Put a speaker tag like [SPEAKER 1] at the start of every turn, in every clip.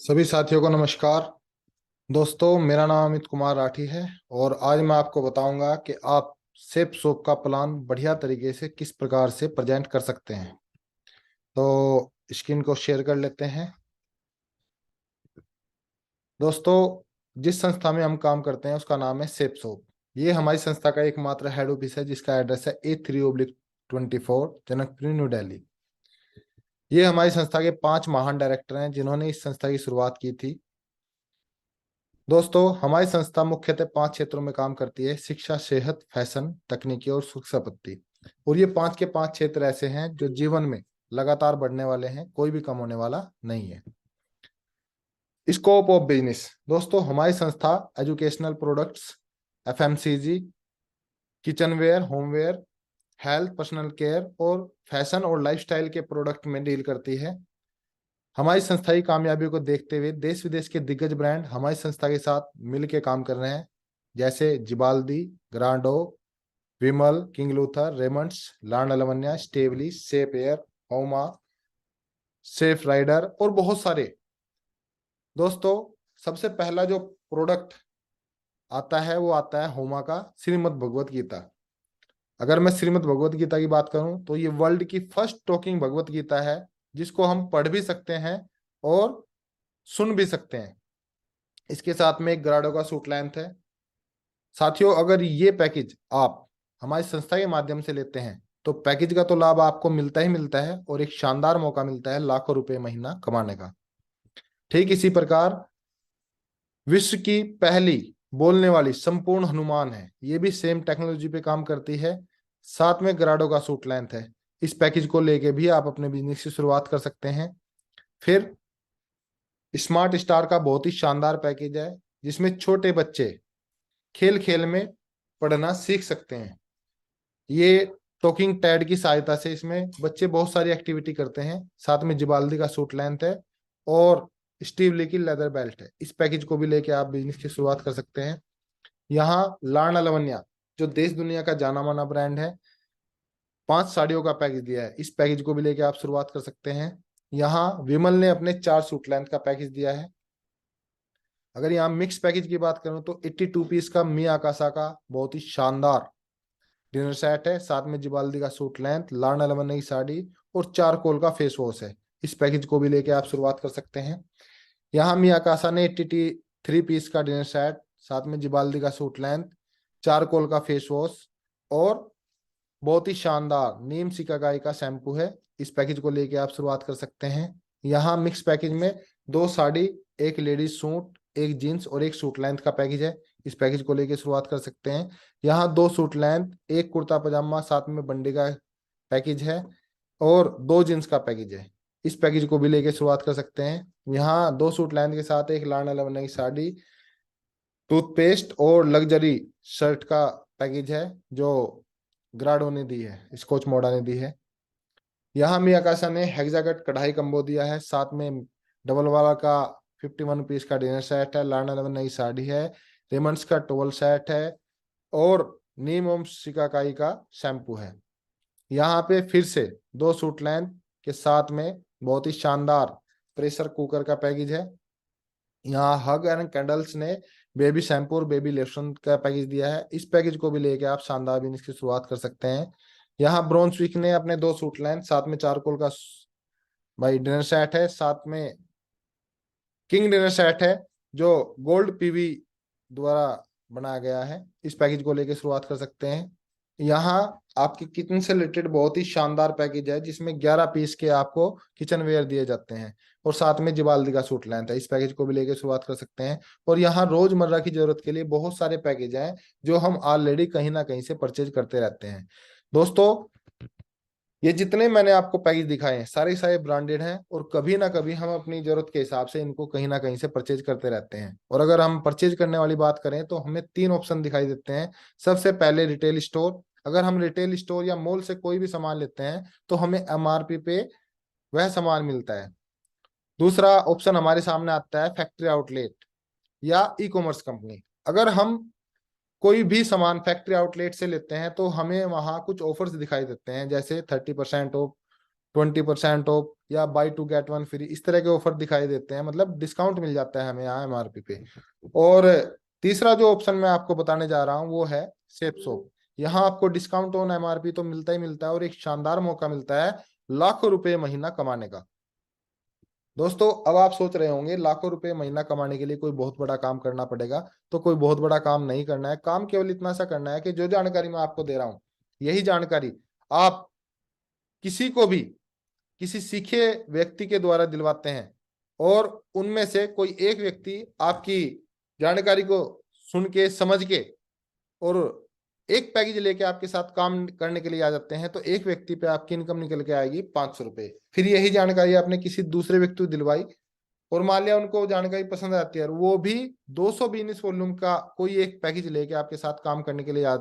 [SPEAKER 1] सभी साथियों को नमस्कार। दोस्तों, मेरा नाम अमित कुमार राठी है और आज मैं आपको बताऊंगा कि आप सेप सोप का प्लान बढ़िया तरीके से किस प्रकार से प्रेजेंट कर सकते हैं। तो स्क्रीन को शेयर कर लेते हैं। दोस्तों, जिस संस्था में हम काम करते हैं उसका नाम है सेप सोप। ये हमारी संस्था का एकमात्र हेड ऑफिस है जिसका एड्रेस है A3/24 जनकपुरी, न्यू दिल्ली। ये हमारी संस्था के 5 महान डायरेक्टर हैं जिन्होंने इस संस्था की शुरुआत की थी। दोस्तों, हमारी संस्था मुख्यतः 5 क्षेत्रों में काम करती है: शिक्षा, सेहत, फैशन, तकनीकी और सुख संपत्ति। और ये 5 के 5 क्षेत्र ऐसे हैं जो जीवन में लगातार बढ़ने वाले हैं, कोई भी कम होने वाला नहीं है। Scope of business. दोस्तों, हमारी संस्था educational products, FMCG, kitchenware, homeware, health, personal care और फैशन और लाइफस्टाइल के प्रोडक्ट में डील करती है। हमारी संस्था की कामयाबी को देखते हुए देश विदेश के दिग्गज ब्रांड हमारी संस्था के साथ मिलकर काम कर रहे हैं, जैसे जिबाल्दी, ग्रांडो, विमल, किंग लूथर, रेमंड्स, लॉर्ड अलाविनिया, स्टेवली, सेप एयर, होमा, सेफ राइडर और बहुत सारे। दोस्तों, सबसे पहला जो प्रोडक्ट आता है वो आता है होमा का श्रीमद् भगवत गीता। अगर मैं श्रीमद् भगवत गीता की बात करूं तो ये वर्ल्ड की फर्स्ट टॉकिंग भगवत गीता है जिसको हम पढ़ भी सकते हैं और सुन भी सकते हैं। इसके साथ में एक ग्राडो का सूट लेंथ है। साथियों, अगर ये पैकेज आप हमारी संस्था के माध्यम से लेते हैं तो पैकेज का तो लाभ आपको मिलता ही मिलता है और एक शानदार मौका मिलता है लाखों रुपए महीना कमाने का। ठीक इसी प्रकार विश्व की पहली बोलने वाली संपूर्ण हनुमान है, ये भी सेम टेक्नोलॉजी पे काम करती है। साथ में ग्राडो का सूट लेंथ है। इस पैकेज को लेके भी आप अपने बिजनेस की शुरुआत कर सकते हैं। फिर स्मार्ट स्टार का बहुत ही शानदार पैकेज है जिसमें छोटे बच्चे खेल खेल में पढ़ना सीख सकते हैं। ये टॉकिंग टैड की सहायता से इसमें बच्चे बहुत सारी एक्टिविटी करते हैं। साथ में जिबाल्दी का सूट लेंथ है और स्टीव ली की लेदर बेल्ट है। इस पैकेज को भी लेके आप बिजनेस की शुरुआत कर सकते हैं। यहाँ लॉर्ड अलाविनिया जो देश दुनिया का जाना माना ब्रांड है, 5 साड़ियों का पैकेज दिया है। इस पैकेज को भी लेके आप शुरुआत कर सकते हैं। यहाँ विमल ने अपने 4 सूट लेंथ का पैकेज दिया है। अगर यहाँ मिक्स पैकेज की बात करूं तो 82 पीस का मी आकाशा का बहुत ही शानदार डिनर सेट है। साथ में जिबाल्दी का सूट लेंथ, लॉर्ड अलाविनिया की साड़ी और चारकोल का फेस वॉश है। इस पैकेज को भी लेके आप शुरुआत कर सकते हैं। यहाँ मियाकासा ने 83 पीस का डिनर सेट, साथ में जिबाल्दी का सूट लेंथ, चारकोल का फेस वॉश और बहुत ही शानदार नीम सिकागाई का शैम्पू है। इस पैकेज को लेके आप शुरुआत कर सकते हैं। यहाँ मिक्स पैकेज में 2 साड़ी, एक लेडीज सूट, एक जीन्स और एक सूट लेंथ का पैकेज है। इस पैकेज को लेके शुरुआत कर सकते हैं। यहाँ 2 सूट लेंथ, एक कुर्ता पजामा, साथ में बंडी का पैकेज है और 2 जींस का पैकेज है। इस पैकेज को भी लेके शुरुआत कर सकते हैं। यहाँ 2 सूट लेंथ के साथ एक लॉर्ड अलाविनिया की साड़ी, टूथपेस्ट और लग्जरी शर्ट का पैकेज है जो ग्राडो ने दी है, स्कॉच मोडा ने दी है। यहाँ मियाकासा ने हेक्साकट कढ़ाई कंबो दिया है। साथ में डबल वाला का 51 पीस का डिनर सेट है, लॉर्ड अलाविनिया की साड़ी है, रेमंड्स का टॉवल सेट है और नीम ओम शिकाकाई का शैम्पू है। यहाँ पे फिर से 2 सूट लेंथ के साथ में बहुत ही शानदार प्रेशर कुकर का पैकेज है। यहाँ हग एंड कैंडल्स ने बेबी शैम्पू और बेबी लोशन का पैकेज दिया है। इस पैकेज को भी लेके आप शानदार बिजनेस की शुरुआत कर सकते हैं। यहाँ ब्रोन्सविक ने अपने 2 सूट लेंथ, साथ में चारकोल का भाई डिनर सेट है, साथ में किंग डिनर सेट है जो गोल्ड पीवी द्वारा बनाया गया है। इस पैकेज को लेके शुरुआत कर सकते हैं। यहाँ आपके किचन से रिलेटेड बहुत ही शानदार पैकेज है जिसमें 11 पीस के आपको किचन वेयर दिए जाते हैं और साथ में जिबाल्दी का सूट लेंथ है। इस पैकेज को भी लेके शुरुआत कर सकते हैं। और यहाँ रोजमर्रा की जरूरत के लिए बहुत सारे पैकेज हैं जो हम ऑलरेडी कहीं ना कहीं से परचेज करते रहते हैं। दोस्तों, ये जितने मैंने आपको पैकेज दिखाए हैं सारे सारे ब्रांडेड हैं और कभी ना कभी हम अपनी जरूरत के हिसाब से इनको कहीं ना कहीं से परचेज करते रहते हैं। और अगर हम परचेज करने वाली बात करें तो हमें 3 ऑप्शन दिखाई देते हैं। सबसे पहले रिटेल स्टोर। अगर हम रिटेल स्टोर या मॉल से कोई भी सामान लेते हैं तो हमें MRP पे वह सामान मिलता है। दूसरा ऑप्शन हमारे सामने आता है फैक्ट्री आउटलेट या ई कॉमर्स कंपनी। अगर हम कोई भी सामान फैक्ट्री आउटलेट से लेते हैं तो हमें वहां कुछ ऑफर्स दिखाई देते हैं, जैसे 30% ऑफ, 20% ऑफ या buy two get one free, इस तरह के ऑफर दिखाई देते हैं, मतलब डिस्काउंट मिल जाता है हमें यहाँ एमआरपी पे। और तीसरा जो ऑप्शन मैं आपको बताने जा रहा हूँ वो है सेफ शॉप। यहाँ आपको डिस्काउंट ऑन एमआरपी तो मिलता ही मिलता है और एक शानदार मौका मिलता है लाखों रुपए महीना कमाने का। दोस्तों अब आप सोच रहे होंगे लाखों रुपए महीना कमाने के लिए कोई बहुत बड़ा काम करना पड़ेगा। तो कोई बहुत बड़ा काम नहीं करना है, काम केवल इतना सा करना है कि जो जानकारी मैं आपको दे रहा हूँ यही जानकारी आप किसी को भी किसी सीखे व्यक्ति के द्वारा दिलवाते हैं, और उनमें से कोई एक व्यक्ति आपकी जानकारी को सुन के समझ के और एक पैकेज लेके आपके साथ काम करने के लिए आ जाते हैं, तो एक व्यक्ति पे आपकी इनकम निकल के आएगी 500 रुपए। फिर यही जानकारी आपने किसी दूसरे व्यक्ति को दिलवाई और मान लिया उनको जानकारी पसंद आती है और वो भी 200 बिजनेस वॉल्यूम का कोई एक पैकेज लेके आपके साथ काम करने के लिए आ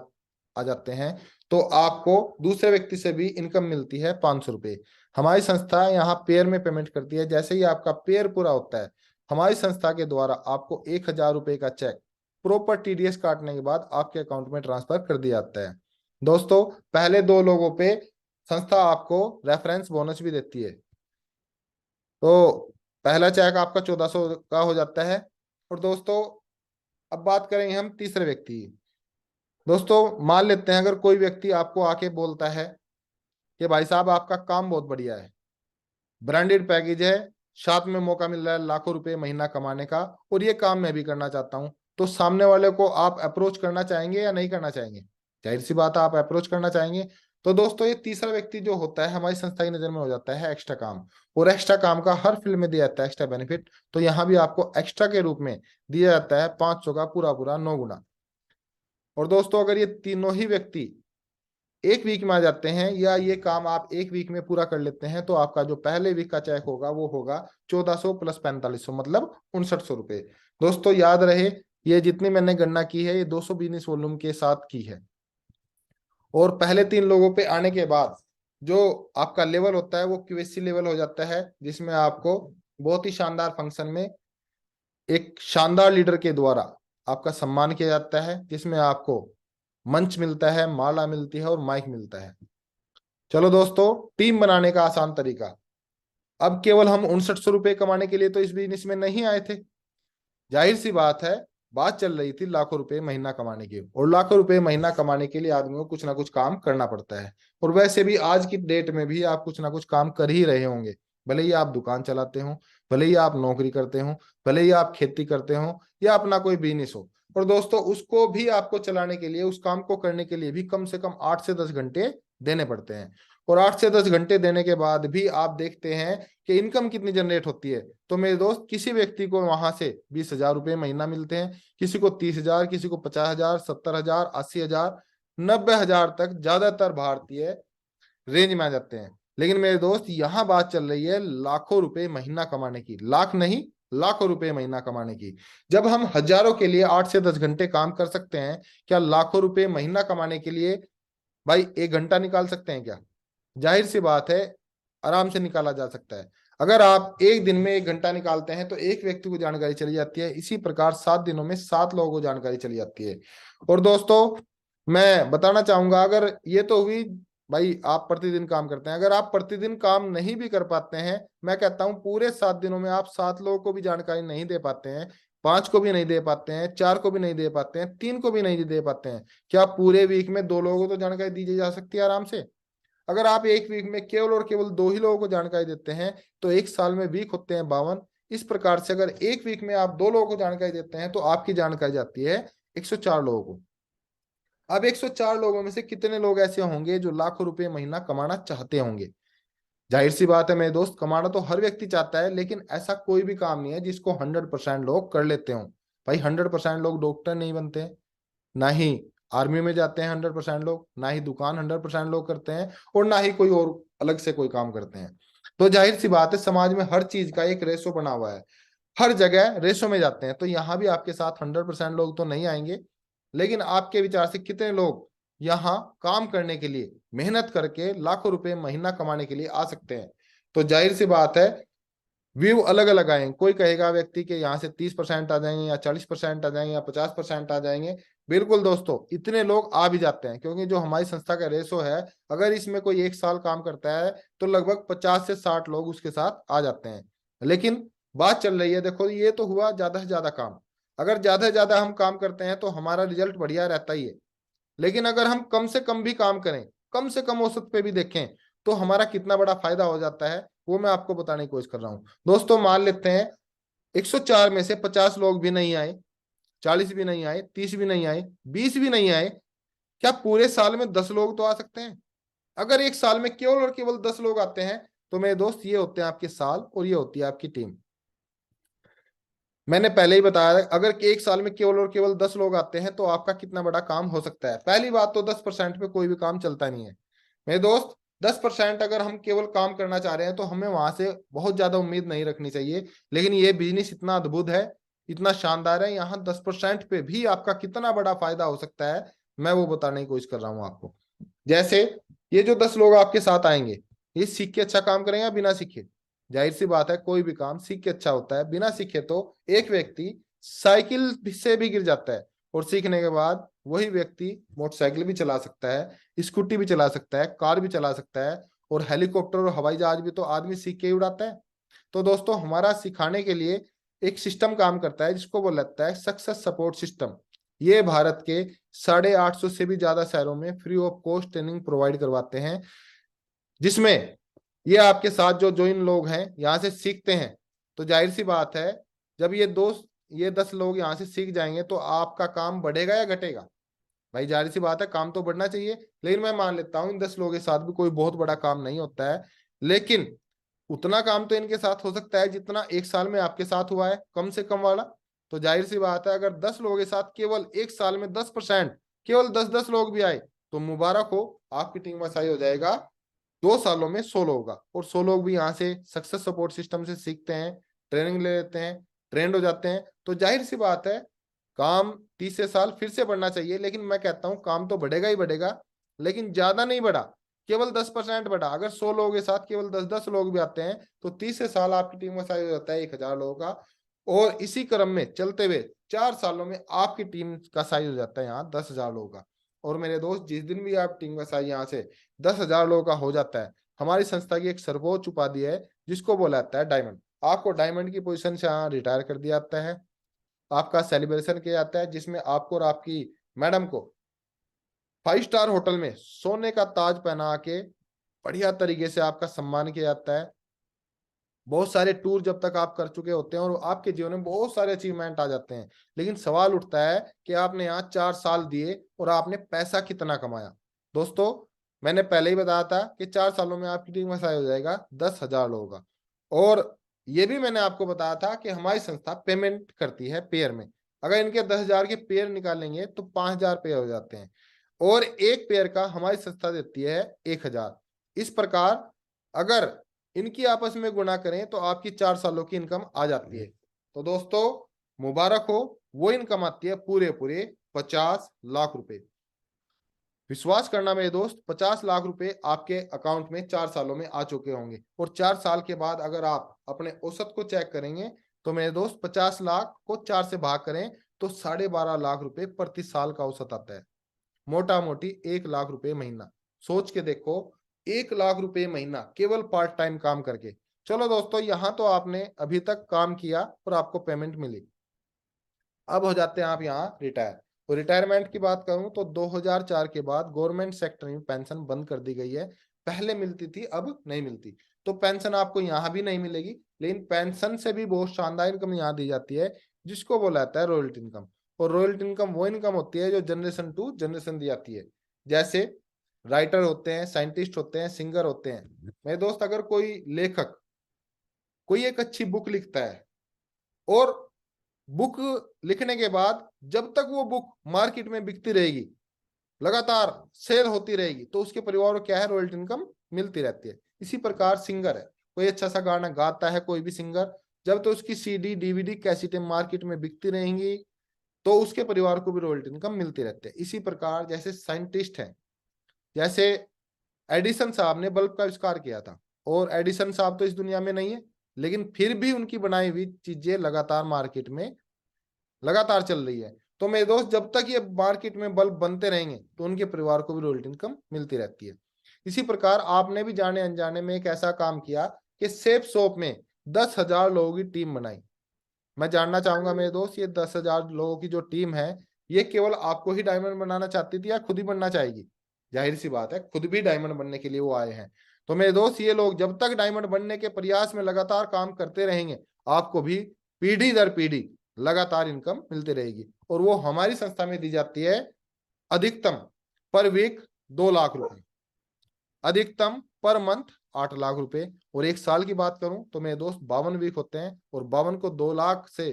[SPEAKER 1] जाते हैं, तो आपको दूसरे व्यक्ति से भी इनकम मिलती है 500 रुपए। हमारी संस्था यहाँ पेयर में पेमेंट करती है। जैसे ही आपका पेयर पूरा होता है हमारी संस्था के द्वारा आपको 1000 रुपए का चेक प्रॉपर टीडीएस काटने के बाद आपके अकाउंट में ट्रांसफर कर दिया जाता है। दोस्तों पहले 2 लोगों पे संस्था आपको रेफरेंस बोनस भी देती है। तो पहला चेक आपका 1400 का हो जाता है। और दोस्तों अब बात करेंगे हम तीसरे व्यक्ति की। दोस्तों मान लेते हैं अगर कोई व्यक्ति आपको आके बोलता है कि भाई साहब आपका काम बहुत बढ़िया है, ब्रांडेड पैकेज है, साथ में मौका मिल रहा है लाखों रुपए महीना कमाने का, और ये काम मैं भी करना चाहता हूं, तो सामने वाले को आप अप्रोच करना चाहेंगे या नहीं करना चाहेंगे? जाहिर सी बात है आप अप्रोच करना चाहेंगे। तो दोस्तों ये तीसरा व्यक्ति जो होता है हमारी संस्था की नजर में हो जाता है एक्स्ट्रा काम, और एक्स्ट्रा काम का हर फील्ड में दिया जाता है एक्स्ट्रा बेनिफिट। तो यहाँ भी आपको एक्स्ट्रा के रूप में दिया जाता है 500 का पूरा पूरा 9 गुना। और दोस्तों अगर ये तीनों ही व्यक्ति एक वीक में आ जाते हैं या ये काम आप एक वीक में पूरा कर लेते हैं, तो आपका जो पहले वीक का चेक होगा वो होगा 1400 प्लस 4500, मतलब 6900 रुपए। दोस्तों याद रहे ये जितनी मैंने गणना की है ये 200 बिजनेस वॉल्यूम के साथ की है। और पहले 3 लोगों पे आने के बाद जो आपका लेवल होता है वो क्यूएससी लेवल हो जाता है, जिसमें आपको बहुत ही शानदार फंक्शन में एक शानदार लीडर के द्वारा आपका सम्मान किया जाता है, जिसमें आपको मंच मिलता है, माला मिलती है और माइक मिलता है। चलो दोस्तों टीम बनाने का आसान तरीका। अब केवल हम 6900 रुपए कमाने के लिए तो इस बिजनेस में नहीं आए थे। जाहिर सी बात है बात चल रही थी लाखों रुपए महीना कमाने की, और लाखों रुपए महीना कमाने के लिए आदमी को कुछ ना कुछ काम करना पड़ता है। और वैसे भी आज की डेट में भी आप कुछ ना कुछ काम कर ही रहे होंगे, भले ही आप दुकान चलाते हो, भले ही आप नौकरी करते हो, भले ही आप खेती करते हो या अपना कोई बिजनेस हो। और दोस्तों उसको भी आपको चलाने के लिए, उस काम को करने के लिए भी कम से कम 8 से 10 घंटे देने पड़ते हैं। और 8 से 10 घंटे देने के बाद भी आप देखते हैं कि इनकम कितनी जनरेट होती है। तो मेरे दोस्त किसी व्यक्ति को वहां से 20,000 रुपए महीना मिलते हैं, किसी को 30,000, किसी को 50,000, 70,000, 80,000, 90,000 तक ज्यादातर भारतीय रेंज में आ जाते हैं। लेकिन मेरे दोस्त यहाँ बात चल रही है लाखों रुपए महीना कमाने की, लाख नहीं लाखों रुपए महीना कमाने की। जब हम हजारों के लिए 8 से 10 घंटे काम कर सकते हैं, क्या लाखों रुपए महीना कमाने के लिए भाई 1 घंटा निकाल सकते हैं क्या? जाहिर सी बात है आराम से निकाला जा सकता है। अगर आप एक दिन में 1 घंटा निकालते हैं तो एक व्यक्ति को जानकारी चली जाती है, इसी प्रकार 7 दिनों में 7 लोगों को जानकारी चली जाती है। और दोस्तों मैं बताना चाहूंगा अगर ये तो हुई भाई आप प्रतिदिन काम करते हैं, अगर आप प्रतिदिन काम नहीं भी कर पाते हैं, मैं कहता हूं पूरे 7 दिनों में आप 7 लोगों को भी जानकारी नहीं दे पाते हैं, 5 को भी नहीं दे पाते हैं, 4 को भी नहीं दे पाते हैं, 3 को भी नहीं दे पाते हैं, क्या पूरे वीक में 2 लोगों को तो जानकारी दी जा सकती है आराम से? अगर आप एक वीक में केवल और केवल 2 ही लोगों को जानकारी देते हैं तो एक साल में वीक होते हैं 52। इस प्रकार से अगर एक वीक में आप 2 लोगों को जानकारी देते हैं तो आपकी जानकारी जाती है 104 लोगों को। अब 104 लोगों में से कितने लोग ऐसे होंगे जो लाखों रुपए महीना कमाना चाहते होंगे? जाहिर सी बात है मेरे दोस्त कमाना तो हर व्यक्ति चाहता है, लेकिन ऐसा कोई भी काम नहीं है जिसको 100% लोग कर लेते हो। भाई 100% लोग डॉक्टर नहीं बनते, ना ही आर्मी में जाते हैं 100% लोग, ना ही दुकान 100% लोग करते हैं, और ना ही कोई और अलग से कोई काम करते हैं। तो जाहिर सी बात है समाज में हर चीज का एक रेशो बना हुआ है, हर जगह रेशो में जाते हैं। तो यहाँ भी आपके साथ 100% लोग तो नहीं आएंगे, लेकिन आपके विचार से कितने लोग यहाँ काम करने के लिए मेहनत करके लाखों रुपए महीना कमाने के लिए आ सकते हैं? तो जाहिर सी बात है व्यू अलग अलग आएंगे। कोई कहेगा व्यक्ति के यहाँ से 30% आ जाएंगे या 40% आ जाएंगे या 50% आ जाएंगे, बिल्कुल दोस्तों, इतने लोग आ भी जाते हैं, क्योंकि जो हमारी संस्था का रेशो है, अगर इसमें कोई 1 साल काम करता है तो लगभग 50 से 60 लोग उसके साथ आ जाते हैं। लेकिन बात चल रही है, देखो ये तो हुआ ज्यादा से ज्यादा काम। अगर ज्यादा से ज्यादा हम काम करते हैं तो हमारा रिजल्ट बढ़िया रहता ही है। लेकिन अगर हम कम से कम भी काम करें, कम से कम औसत पे भी देखें, तो हमारा कितना बड़ा फायदा हो जाता है, वो मैं आपको बताने की कोशिश कर रहा हूँ। दोस्तों मान लेते हैं 104 में से 50 लोग भी नहीं आए, 40 भी नहीं आए, 30 भी नहीं आए, 20 भी नहीं आए, क्या पूरे साल में 10 लोग तो आ सकते हैं? अगर एक साल में केवल और केवल 10 लोग आते हैं, तो मेरे दोस्त ये होते हैं आपके साल, और ये होती है आपकी टीम। मैंने पहले ही बताया, अगर एक साल में केवल और केवल 10 लोग आते हैं तो आपका कितना बड़ा काम हो सकता है। पहली बात तो 10% पे कोई भी काम चलता नहीं है मेरे दोस्त। 10% अगर हम केवल काम करना चाह रहे हैं तो हमें वहां से बहुत ज्यादा उम्मीद नहीं रखनी चाहिए। लेकिन ये बिजनेस इतना अद्भुत है, इतना शानदार है, यहाँ 10% पे भी आपका कितना बड़ा फायदा हो सकता है, मैं वो बताने की कोशिश कर रहा हूँ आपको। जैसे ये जो 10 लोग आपके साथ आएंगे, ये सीख के अच्छा काम करेंगे या बिना सीखे? जाहिर सी बात है, कोई भी काम सीख के अच्छा होता है, बिना सीखे तो एक व्यक्ति साइकिल से भी गिर जाता है, और सीखने के बाद वही व्यक्ति मोटरसाइकिल भी चला सकता है, स्कूटी भी चला सकता है, कार भी चला सकता है, और हेलीकॉप्टर और हवाई जहाज भी तो आदमी सीख के ही उड़ाता है। तो दोस्तों हमारा सिखाने के लिए एक सिस्टम काम करता है, जिसको बोला जाता है सक्सेस सपोर्ट सिस्टम। ये भारत के 850 से भी ज्यादा शहरों में free of cost training provide करवाते हैं, जिसमें ये आपके साथ जो इन लोग हैं यहाँ से सीखते हैं। तो जाहिर सी बात है, जब ये 10 लोग यहाँ से सीख जाएंगे तो आपका काम बढ़ेगा या घटेगा? भाई जाहिर सी बात है, काम तो बढ़ना चाहिए। लेकिन मैं मान लेता हूँ इन 10 लोगों के साथ भी कोई बहुत बड़ा काम नहीं होता है, लेकिन उतना काम तो इनके साथ हो सकता है जितना एक साल में आपके साथ हुआ है, कम से कम वाला। तो जाहिर सी बात है, अगर 10 लोगों के साथ केवल एक साल में 10%, केवल 10-10 लोग भी आए, तो मुबारक हो, आपकी टीम में सही हो जाएगा 2 सालों में 100 लोगों का। और 100 लोग भी यहाँ से सक्सेस सपोर्ट सिस्टम से सीखते हैं, ट्रेनिंग ले लेते हैं, ट्रेंड हो जाते हैं। तो जाहिर सी बात है, काम तीसरे साल फिर से बढ़ना चाहिए। लेकिन मैं कहता हूँ काम तो बढ़ेगा ही बढ़ेगा, लेकिन ज्यादा नहीं बढ़ा, केवल 10% बढ़ा। अगर 100 लोगों के साथ केवल 10-10 लोग भी आते हैं, तो तीसरे साल आपकी टीम का साइज हो जाता है 1,000 लोगों का। और इसी क्रम में चलते हुए 4 सालों में आपकी टीम का साइज हो जाता है यहाँ 10,000 लोगों का। और मेरे दोस्त, जिस दिन भी आप टीम का साइज यहाँ से 10,000 लोगों का हो जाता है, हमारी संस्था की एक सर्वोच्च उपाधि है, जिसको बोला जाता है डायमंड। आपको डायमंड की पोजीशन से यहाँ रिटायर कर दिया जाता है, आपका सेलिब्रेशन किया जाता है, जिसमें आपको और आपकी मैडम को 5 स्टार होटल में सोने का ताज पहना के बढ़िया तरीके से आपका सम्मान किया जाता है। बहुत सारे टूर जब तक आप कर चुके होते हैं और आपके जीवन में बहुत सारे अचीवमेंट आ जाते हैं, लेकिन सवाल उठता है कि आपने यहाँ 4 साल दिए और आपने पैसा कितना कमाया। दोस्तों मैंने पहले ही बताया था कि 4 सालों में आपकी टीम का साइज हो जाएगा 10,000 लोगों का। और ये भी मैंने आपको बताया था कि हमारी संस्था पेमेंट करती है पेयर में। अगर इनके 10,000 के पेयर निकालेंगे तो 5,000 पेयर हो जाते हैं, और एक पेयर का हमारी संस्था देती है 1,000। इस प्रकार अगर इनकी आपस में गुणा करें तो आपकी 4 सालों की इनकम आ जाती है। तो दोस्तों मुबारक हो, वो इनकम आती है पूरे पूरे 50 लाख रुपए। विश्वास करना मेरे दोस्त, 50 लाख रुपए आपके अकाउंट में 4 सालों में आ चुके होंगे। और 4 साल के बाद अगर आप अपने औसत को चेक करेंगे, तो मेरे दोस्त 50 लाख को 4 से भाग करें तो 12.5 लाख रुपए प्रति साल का औसत आता है। मोटा मोटी 1 लाख रुपए महीना। सोच के देखो, 1 लाख रुपए महीना केवल पार्ट टाइम काम करके। चलो दोस्तों, यहाँ तो आपने अभी तक काम किया और आपको पेमेंट मिली। अब हो जाते हैं आप यहाँ रिटायर। तो रिटायरमेंट की बात करूं तो 2004 के बाद गवर्नमेंट सेक्टर में पेंशन बंद कर दी गई है। पहले मिलती थी, अब नहीं मिलती। तो पेंशन आपको यहाँ भी नहीं मिलेगी, लेकिन पेंशन से भी बहुत शानदार इनकम यहाँ दी जाती है, जिसको बोला जाता है रॉयल्टी इनकम। और रॉयल्टी इनकम वो इनकम होती है जो जनरेशन टू जनरेशन दी जाती है। जैसे राइटर होते हैं, साइंटिस्ट होते हैं, सिंगर होते हैं। मेरे दोस्त, अगर कोई लेखक कोई एक अच्छी बुक लिखता है, और बुक लिखने के बाद जब तक वो बुक मार्केट में बिकती रहेगी, लगातार सेल होती रहेगी, तो उसके परिवार को क्या है, रॉयल्टी इनकम मिलती रहती है। इसी प्रकार सिंगर है, कोई अच्छा सा गाना गाता है कोई भी सिंगर, जब तो उसकी सीडी डीवीडी कैसेटें मार्केट में बिकती रहेंगी, तो उसके परिवार को भी रॉयल्टी इनकम मिलती रहती है। इसी प्रकार जैसे साइंटिस्ट हैं, जैसे एडिसन साहब ने बल्ब का आविष्कार किया था, और एडिसन साहब तो इस दुनिया में नहीं है, लेकिन फिर भी उनकी बनाई हुई चीजें लगातार मार्केट में लगातार चल रही है। तो मेरे दोस्त जब तक ये मार्केट में बल्ब बनते रहेंगे तो उनके परिवार को भी रॉयल्टी इनकम मिलती रहती है। इसी प्रकार आपने भी जाने अनजाने में एक ऐसा काम किया कि सेफ शॉप में 10,000 लोगों की टीम बनाई। मैं जानना चाहूंगा मेरे दोस्त, ये 10,000 लोगों की जो टीम है, ये केवल आपको ही डायमंड बनाना चाहती थी या खुद ही बनना चाहेगी? जाहिर सी बात है, खुद भी डायमंड बनने के लिए वो आए हैं। तो मेरे दोस्त, ये लोग जब तक डायमंड बनने के प्रयास में लगातार काम करते रहेंगे, आपको भी पीढ़ी दर पीढ़ी लगातार इनकम मिलती रहेगी। और वो हमारी संस्था में दी जाती है अधिकतम पर वीक 2 लाख रुपए, अधिकतम पर मंथ 8 लाख रुपए। और एक साल की बात करूं तो मेरे दोस्त 52 वीक होते हैं, और 52 को 2 लाख से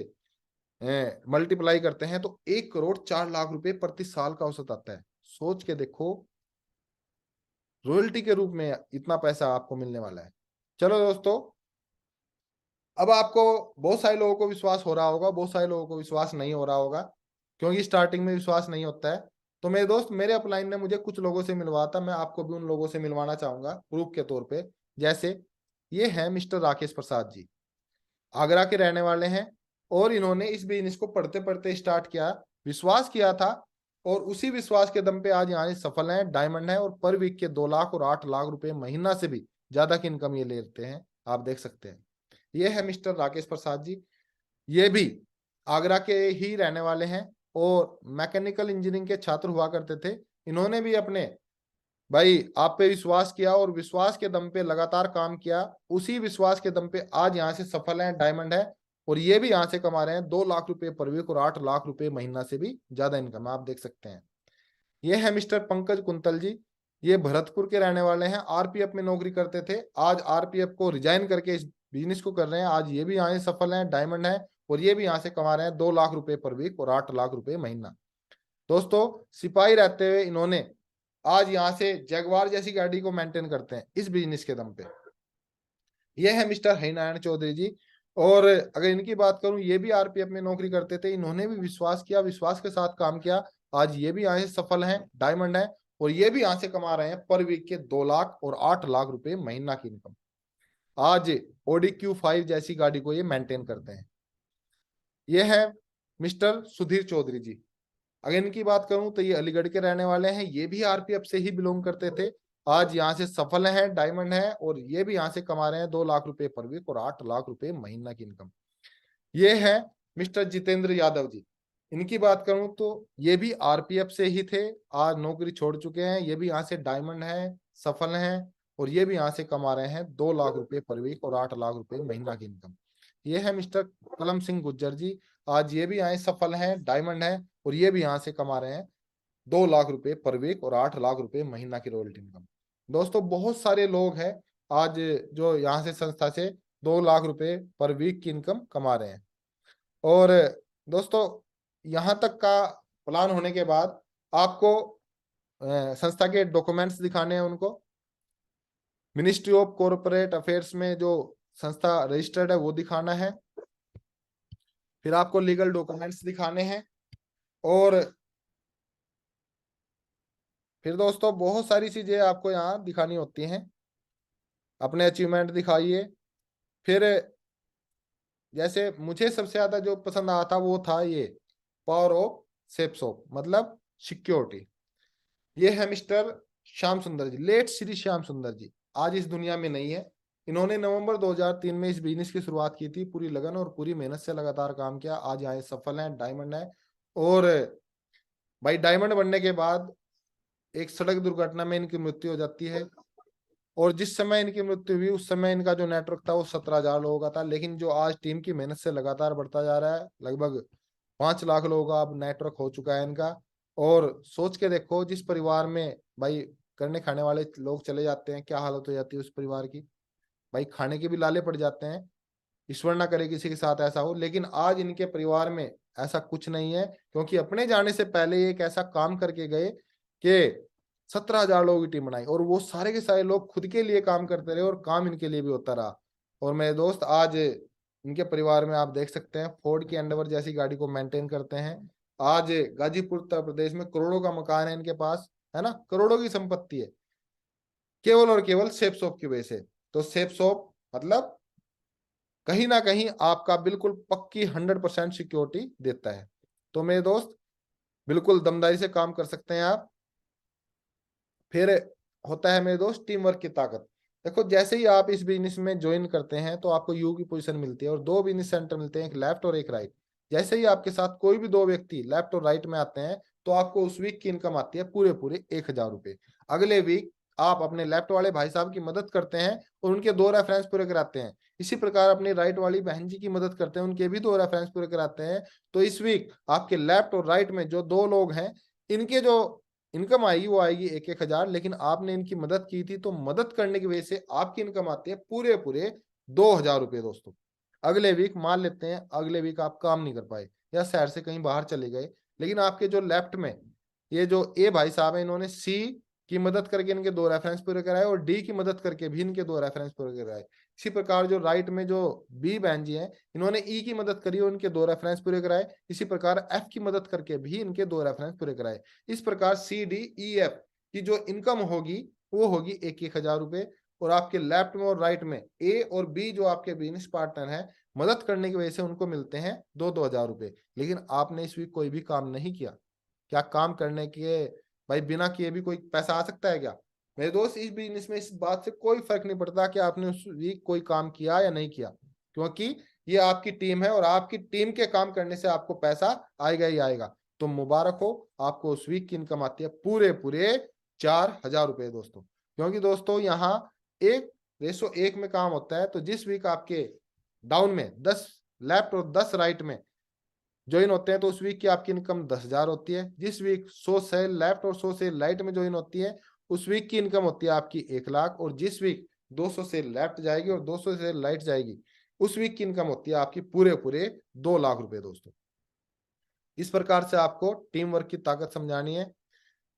[SPEAKER 1] मल्टीप्लाई करते हैं तो 1,04,00,000 रुपए प्रति साल का औसत आता है। सोच के देखो, रॉयल्टी के रूप में इतना पैसा आपको मिलने वाला है। चलो दोस्तों, अब आपको बहुत सारे लोगों को विश्वास हो रहा होगा, बहुत सारे लोगों को विश्वास नहीं हो रहा होगा, क्योंकि स्टार्टिंग में विश्वास नहीं होता है। तो मेरे दोस्त, मेरे अपलाइन ने मुझे कुछ लोगों से मिलवाया था, मैं आपको भी उन लोगों से मिलवाना चाहूंगा प्रूफ के तौर पे। जैसे ये है मिस्टर राकेश प्रसाद जी, आगरा के रहने वाले हैं, और इन्होंने इस बिजनेस को पढ़ते पढ़ते स्टार्ट किया, विश्वास किया था, और उसी विश्वास के दम पे आज यहाँ सफल हैं, डायमंड है, और पर वीक के 2 लाख और 8 लाख रुपए महीना से भी ज्यादा की इनकम ये लेते हैं। आप देख सकते हैं, ये है मिस्टर राकेश प्रसाद जी। ये भी आगरा के ही रहने वाले हैं और मैकेनिकल इंजीनियरिंग के छात्र हुआ करते थे। इन्होंने भी अपने भाई आप पे विश्वास किया, और विश्वास के दम पे लगातार काम किया, उसी विश्वास के दम पे आज यहाँ से सफल हैं, डायमंड है, और ये भी यहाँ से कमा रहे हैं 2 लाख रुपए पर वीक और 8 लाख रुपए महीना से भी ज्यादा इनकम, आप देख सकते हैं। ये है मिस्टर पंकज कुंतल जी, ये भरतपुर के रहने वाले हैं, आरपीएफ में नौकरी करते थे, आज आरपीएफ को रिजाइन करके इस बिजनेस को कर रहे हैं, आज ये भी यहाँ से सफल हैं, डायमंड है, और ये भी यहाँ से कमा रहे हैं 2 लाख रुपए पर वीक और 8 लाख रुपए महीना। दोस्तों, सिपाही रहते हुए इन्होंने आज यहाँ से जगवार जैसी गाड़ी को मेंटेन करते हैं इस बिजनेस के दम पे। ये है मिस्टर हरिनारायण चौधरी जी, और अगर इनकी बात करूं, ये भी आरपीएफ में नौकरी करते थे, इन्होंने भी विश्वास किया, विश्वास के साथ काम किया, आज ये भी यहाँ से सफल हैं, डायमंड है, और ये भी यहाँ से कमा रहे हैं पर वीक के 2 लाख और 8 लाख रुपए महीना की इनकम। आज ऑडी Q5 जैसी गाड़ी को ये मेंटेन करते हैं। ये है मिस्टर सुधीर चौधरी जी, अगर इनकी बात करूं तो ये अलीगढ़ के रहने वाले हैं, ये भी आरपीएफ से ही बिलोंग करते थे, आज यहाँ से सफल हैं, डायमंड है, और ये भी यहाँ से कमा रहे हैं 2 लाख रुपए पर वीक और 8 लाख रुपए महीना की इनकम। ये है मिस्टर जितेंद्र यादव जी, इनकी बात करूं तो ये भी आरपीएफ से ही थे, आज नौकरी छोड़ चुके हैं, ये भी यहाँ से डायमंड है, सफल हैं, और ये भी यहाँ से कमा रहे हैं 2 लाख रुपए पर वीक और 8 लाख रुपए महीना की इनकम। ये है मिस्टर कलम सिंह गुज्जर जी, आज ये भी यहाँ सफल हैं, डायमंड है, और ये भी यहाँ से कमा रहे हैं 2 लाख रुपए पर वीक और 8 लाख रुपए महीना की रॉयल्टी इनकम। दोस्तों, बहुत सारे लोग हैं आज जो यहाँ से संस्था से 2 लाख रुपए पर वीक की इनकम कमा रहे हैं। और दोस्तों, यहाँ तक का प्लान होने के बाद आपको संस्था के डॉक्यूमेंट्स दिखाने हैं उनको, मिनिस्ट्री ऑफ कॉर्पोरेट अफेयर्स में जो संस्था रजिस्टर्ड है वो दिखाना है, फिर आपको लीगल डॉक्यूमेंट्स दिखाने हैं, और फिर दोस्तों बहुत सारी चीजें आपको यहाँ दिखानी होती हैं। अपने अचीवमेंट दिखाइए। फिर जैसे मुझे सबसे ज्यादा जो पसंद आया था वो था ये पावर ऑफ सेफ शॉप, मतलब सिक्योरिटी। ये है मिस्टर श्याम सुंदर जी, लेट श्री श्याम सुंदर जी, आज इस दुनिया में नहीं है। इन्होंने नवंबर 2003 में इस बिजनेस की शुरुआत की थी, पूरी लगन और पूरी मेहनत से लगातार काम किया, आज यहाँ सफल हैं, डायमंड है। और भाई डायमंड बनने के बाद एक सड़क दुर्घटना में इनकी मृत्यु हो जाती है, और जिस समय इनकी मृत्यु हुई उस समय इनका जो नेटवर्क था वो 17,000 लोगों का था, लेकिन जो आज टीम की मेहनत से लगातार बढ़ता जा रहा है, लगभग 5 लाख लोगों का अब नेटवर्क हो चुका है इनका। और सोच के देखो, जिस परिवार में भाई करने खाने वाले लोग चले जाते हैं, क्या हालत हो जाती है उस परिवार की, भाई खाने के भी लाले पड़ जाते हैं। ईश्वर ना करे किसी के साथ ऐसा हो, लेकिन आज इनके परिवार में ऐसा कुछ नहीं है, क्योंकि अपने जाने से पहले एक ऐसा काम करके गए कि 17,000 लोगों की टीम बनाई, और वो सारे के सारे लोग खुद के लिए काम करते रहे, और काम इनके लिए भी होता रहा। और मेरे दोस्त, आज इनके परिवार में आप देख सकते हैं, फोर्ड की एंडेवर जैसी गाड़ी को मेंटेन करते हैं, आज गाजीपुर उत्तर प्रदेश में करोड़ों का मकान है इनके पास, है ना, करोड़ों की संपत्ति है, केवल और केवल सेफ शॉप की वजह से। तो सेफ शॉप मतलब कहीं ना कहीं आपका बिल्कुल पक्की 100% सिक्योरिटी देता है। तो मेरे दोस्त, बिल्कुल दमदारी से काम कर सकते हैं आप। फिर होता है मेरे दोस्त टीम वर्क की ताकत। देखो जैसे ही आप इस बिजनेस में ज्वाइन करते हैं तो आपको यू की पोजीशन मिलती है और दो बिजनेस सेंटर मिलते हैं, एक लेफ्ट और एक राइट। जैसे ही आपके साथ कोई भी दो व्यक्ति लेफ्ट और राइट में आते हैं तो आपको उस वीक की इनकम आती है पूरे पूरे 1,000 रुपए। अगले वीक आप अपने लेफ्ट वाले भाई साहब की मदद करते हैं और उनके दो रेफरेंस पूरे कराते हैं। इसी प्रकार अपनी राइट वाली बहन जी की मदद करते हैं, उनके भी दो रेफरेंस पूरे कराते हैं। तो इस वीक आपके लेफ्ट और राइट में जो दो लोग हैं, इनके जो इनकम आएगी वो आएगी 1,000, लेकिन आपने इनकी मदद की थी तो मदद करने की वजह से आपकी इनकम आती है पूरे पूरे 2,000 रुपए दोस्तों। अगले वीक मान लेते हैं अगले वीक आप काम नहीं कर पाए या शहर से कहीं बाहर चले गए, लेकिन आपके जो लेफ्ट में ये जो ए भाई साहब है, इन्होंने सी की मदद करके इनके दो रेफरेंस पूरे कराए और डी की मदद करके भी इनके दो रेफरेंस पूरे कराए। इसी प्रकार जो राइट में जो बी बहन जी हैं, इन्होंने ई की मदद करी और इनके दो रेफरेंस पूरे कराए। इसी प्रकार एफ की मदद करके भी इनके दो रेफरेंस पूरे कराए। इस प्रकार सी डी ई एफ की जो इनकम होगी वो होगी 1,000 रुपए। और आपके लेफ्ट में और राइट में ए और बी जो आपके बिजनेस पार्टनर हैं, मदद करने की वजह से उनको मिलते हैं 2,000 रुपए। लेकिन आपने इस वीक कोई भी काम नहीं किया। क्या काम करने के भाई बिना किए भी कोई पैसा आ सकता है क्या? मेरे दोस्त इस बिजनेस में इस बात से कोई फर्क नहीं पड़ता कि आपने उस वीक कोई काम किया या नहीं किया, क्योंकि ये आपकी टीम है और आपकी टीम के काम करने से आपको पैसा आएगा ही आएगा। तो मुबारक हो, आपको उस वीक की इनकम आती है पूरे पूरे 4,000 रुपए दोस्तों। क्योंकि दोस्तों यहाँ 1:1 में काम होता है। तो जिस वीक आपके डाउन में 10 लेफ्ट और 10 राइट में ज्वाइन होते हैं तो उस वीक की आपकी इनकम 10,000 होती है। जिस वीक 100 से लेफ्ट और 100 से राइट में ज्वाइन होती है उस वीक की इनकम होती है आपकी 1,00,000। और जिस वीक 200 से लेफ्ट जाएगी और 200 से राइट जाएगी उस वीक की इनकम होती है आपकी पूरे पूरे 2,00,000 रुपए दोस्तों। इस प्रकार से आपको टीम वर्क की ताकत समझानी है।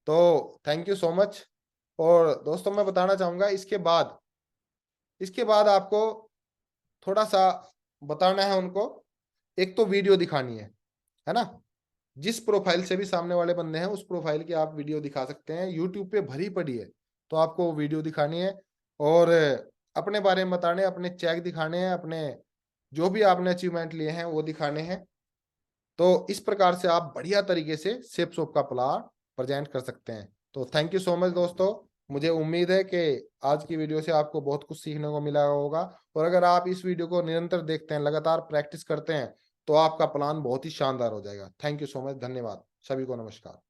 [SPEAKER 1] तो थैंक यू सो मच। और दोस्तों मैं बताना चाहूंगा इसके बाद आपको थोड़ा सा बताना है उनको। एक तो वीडियो दिखानी है ना? जिस प्रोफाइल से भी सामने वाले बंदे हैं उस प्रोफाइल की आप वीडियो दिखा सकते हैं। यूट्यूब पे भरी पड़ी है तो आपको वीडियो दिखानी है और अपने बारे में बताने, अपने चेक दिखाने हैं, अपने जो भी आपने अचीवमेंट लिए हैं वो दिखाने हैं। तो इस प्रकार से आप बढ़िया तरीके से सेप सोप का प्लान प्रेजेंट कर सकते हैं। तो थैंक यू सो मच दोस्तों। मुझे उम्मीद है कि आज की वीडियो से आपको बहुत कुछ सीखने को मिला होगा। और अगर आप इस वीडियो को निरंतर देखते हैं, लगातार प्रैक्टिस करते हैं, तो आपका प्लान बहुत ही शानदार हो जाएगा। थैंक यू सो मच, धन्यवाद, सभी को नमस्कार।